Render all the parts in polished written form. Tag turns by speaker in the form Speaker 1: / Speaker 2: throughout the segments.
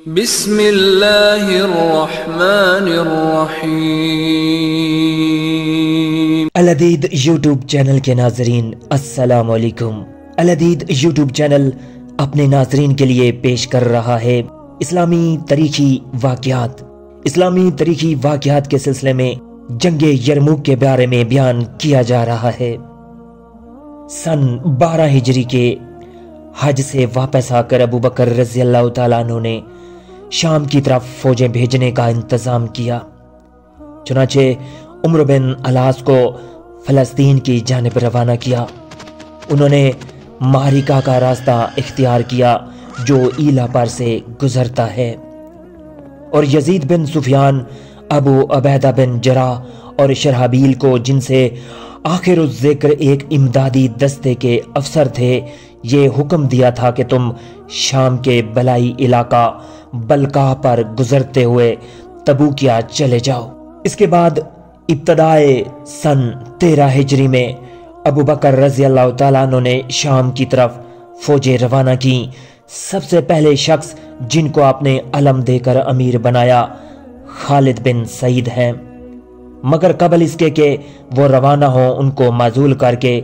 Speaker 1: بسم اللہ الرحمن الرحیم۔
Speaker 2: الحدید یوٹیوب چینل کے ناظرین السلام علیکم۔ الحدید یوٹیوب چینل اپنے ناظرین کے لیے پیش کر رہا ہے اسلامی تاریخی واقعات کے سلسلے میں جنگ یرموک کے بارے میں بیان کیا جا رہا ہے۔ سن 12 ہجری کے حج سے واپس آ کر ابو بکر رضی اللہ تعالیٰ عنہ نے شام کی طرف فوجیں بھیجنے کا انتظام کیا۔ چنانچہ عمرو بن العاص کو فلسطین کی جانب روانہ کیا۔ انہوں نے معرکہ کا راستہ اختیار کیا جو ایلا پر سے گزرتا ہے، اور یزید بن سفیان، ابو عبیدہ بن جراح اور شرحبیل کو، جن سے آخر الذکر ایک امدادی دستے کے افسر تھے، یہ حکم دیا تھا کہ تم شام کے بلائی علاقہ بلقاہ پر گزرتے ہوئے تبوکیہ چلے جاؤ۔ اس کے بعد ابتدائے سن 13 ہجری میں ابو بکر رضی اللہ تعالیٰ عنہ نے شام کی طرف فوجیں روانہ کی۔ سب سے پہلے شخص جن کو آپ نے علم دے کر امیر بنایا خالد بن سعید ہیں، مگر قبل اس کے کہ وہ روانہ ہوں ان کو معزول کر کے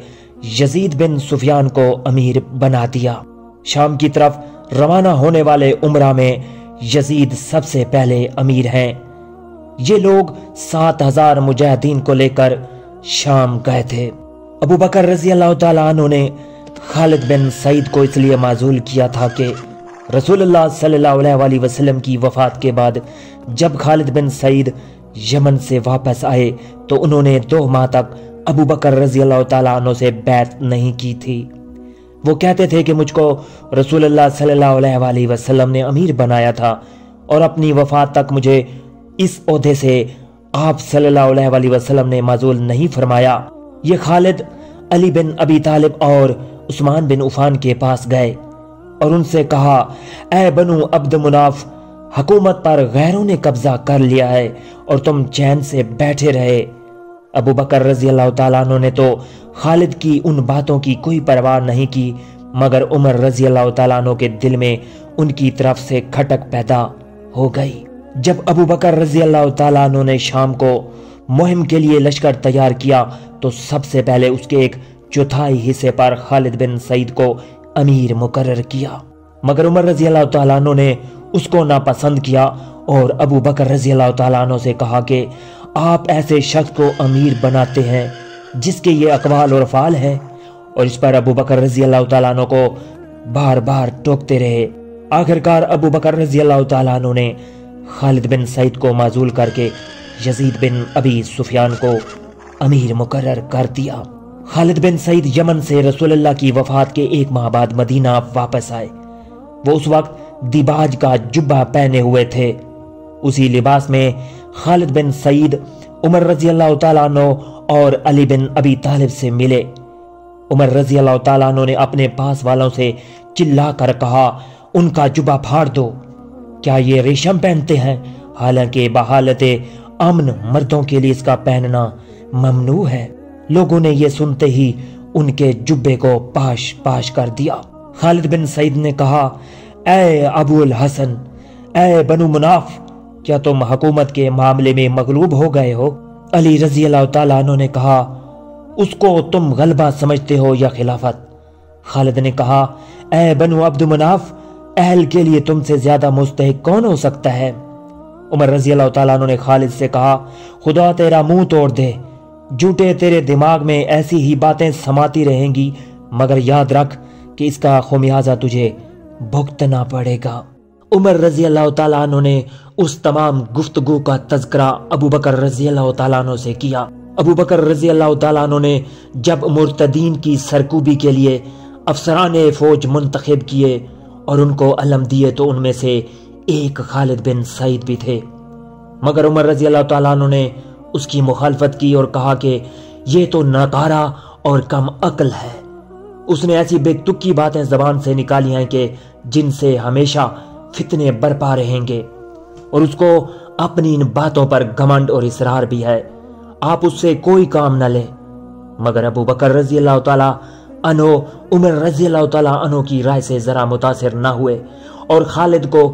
Speaker 2: یزید بن سفیان کو امیر بنا دیا۔ شام کی طرف روانہ ہونے والے عمرہ میں یزید سب سے پہلے امیر ہیں۔ یہ لوگ 7000 مجاہدین کو لے کر شام گئے تھے۔ ابو بکر رضی اللہ تعالیٰ عنہ نے خالد بن سعید کو اس لیے معزول کیا تھا کہ رسول اللہ صلی اللہ علیہ وسلم کی وفات کے بعد جب خالد بن سعید یمن سے واپس آئے تو انہوں نے 2 ماہ تک ابو بکر رضی اللہ تعالیٰ عنہ سے بیعت نہیں کی تھی۔ وہ کہتے تھے کہ مجھ کو رسول اللہ صلی اللہ علیہ وسلم نے امیر بنایا تھا اور اپنی وفات تک مجھے اس عہدے سے آپ صلی اللہ علیہ وسلم نے معزول نہیں فرمایا۔ یہ خالد علی بن ابی طالب اور عثمان بن عفان کے پاس گئے اور ان سے کہا، اے بنو عبد مناف، حکومت پر غیروں نے قبضہ کر لیا ہے اور تم چین سے بیٹھے رہے۔ ابو بکر رضی اللہ تعالیٰ عنہ نے تو خالد کی ان باتوں کی کوئی پرواہ نہیں کی، مگر عمر رضی اللہ تعالیٰ عنہ کے دل میں ان کی طرف سے کھٹک پیدا ہو گئی۔ جب ابو بکر رضی اللہ تعالیٰ عنہ نے شام کو مہم کے لیے لشکر تیار کیا تو سب سے پہلے اس کے 1/4 حصے پر خالد بن سعید کو امیر مقرر کیا، مگر عمر رضی اللہ تعالیٰ عنہ نے اس کو ناپسند کیا اور ابو بکر رضی اللہ تعالیٰ عنہ سے کہا کہ آپ ایسے شخص کو امیر بناتے ہیں جس کے یہ اقوال اور افعال ہے، اور اس پر ابو بکر رضی اللہ تعالیٰ عنہ کو بار بار ٹوکتے رہے۔ آخرکار ابو بکر رضی اللہ تعالیٰ عنہ نے خالد بن سعید کو معزول کر کے یزید بن ابی سفیان کو امیر مقرر کر دیا۔ خالد بن سعید یمن سے رسول اللہ کی وفات کے 1 ماہ بعد مدینہ واپس آئے۔ وہ اس وقت دیباج کا جبہ پہنے ہوئے تھے۔ اسی لباس میں خالد بن سعید عمر رضی اللہ تعالیٰ عنہ اور علی بن ابی طالب سے ملے۔ عمر رضی اللہ تعالیٰ عنہ نے اپنے پاس والوں سے چلا کر کہا، ان کا جبہ پھاڑ دو، کیا یہ ریشم پہنتے ہیں؟ حالانکہ بحالت امن مردوں کے لیے اس کا پہننا ممنوع ہے۔ لوگوں نے یہ سنتے ہی ان کے جبے کو پاش پاش کر دیا۔ خالد بن سعید نے کہا، اے ابو الحسن، اے بنو مناف، کیا تم حکومت کے معاملے میں مغلوب ہو گئے ہو؟ علی رضی اللہ تعالیٰ عنہ نے کہا، اس کو تم غلبہ سمجھتے ہو یا خلافت؟ خالد نے کہا، اے بنو عبد مناف، اہل کے لیے تم سے زیادہ مستحق کون ہو سکتا ہے؟ عمر رضی اللہ تعالیٰ عنہ نے خالد سے کہا، خدا تیرا منہ توڑ دے، جھوٹے تیرے دماغ میں ایسی ہی باتیں سماتی رہیں گی، مگر یاد رکھ کہ اس کا خمیازہ تجھے بھگتنا پڑے گا۔ عمر رضی اللہ تعالیٰ عنہ نے اس تمام گفتگو کا تذکرہ ابو بکر رضی اللہ تعالیٰ عنہ سے کیا۔ ابو بکر رضی اللہ تعالیٰ عنہ نے جب مرتدین کی سرکوبی کے لیے افسران فوج منتخب کیے اور ان کو علم دیے تو ان میں سے ایک خالد بن سعید بھی تھے، مگر عمر رضی اللہ تعالیٰ عنہ نے اس کی مخالفت کی اور کہا کہ یہ تو ناکارہ اور کم عقل ہے۔ اس نے ایسی بے تکی باتیں زبان سے نکالی ہیں کہ جن سے ہمیشہ فتنے برپا رہیں گے، اور اس کو اپنی ان باتوں پر گھمنڈ اور اصرار بھی ہے۔ آپ اس سے کوئی کام نہ لیں۔ مگر ابو بکر رضی اللہ تعالیٰ عنہ عمر رضی اللہ تعالیٰ عنہ کی رائے سے ذرا متاثر نہ ہوئے اور خالد کو